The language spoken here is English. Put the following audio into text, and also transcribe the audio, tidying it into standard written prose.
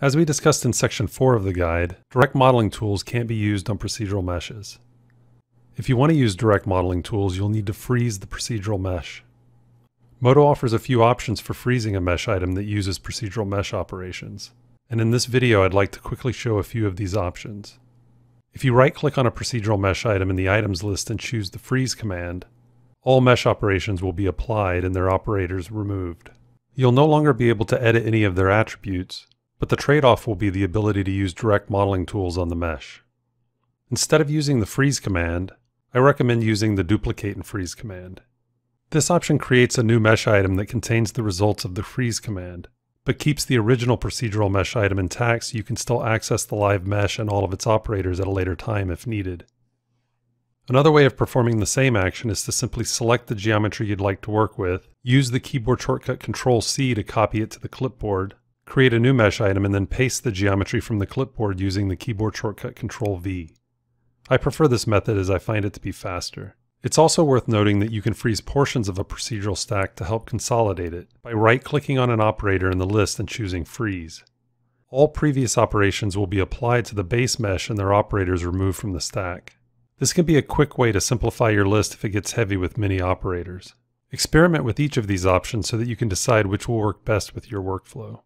As we discussed in section 4 of the guide, direct modeling tools can't be used on procedural meshes. If you want to use direct modeling tools, you'll need to freeze the procedural mesh. Modo offers a few options for freezing a mesh item that uses procedural mesh operations. And in this video, I'd like to quickly show a few of these options. If you right-click on a procedural mesh item in the items list and choose the freeze command, all mesh operations will be applied and their operators removed. You'll no longer be able to edit any of their attributes, but the trade-off will be the ability to use direct modeling tools on the mesh. Instead of using the freeze command, I recommend using the duplicate and freeze command. This option creates a new mesh item that contains the results of the freeze command, but keeps the original procedural mesh item intact so you can still access the live mesh and all of its operators at a later time if needed. Another way of performing the same action is to simply select the geometry you'd like to work with, use the keyboard shortcut Ctrl-C to copy it to the clipboard, create a new mesh item, and then paste the geometry from the clipboard using the keyboard shortcut Ctrl-V. I prefer this method as I find it to be faster. It's also worth noting that you can freeze portions of a procedural stack to help consolidate it by right-clicking on an operator in the list and choosing Freeze. All previous operations will be applied to the base mesh and their operators removed from the stack. This can be a quick way to simplify your list if it gets heavy with many operators. Experiment with each of these options so that you can decide which will work best with your workflow.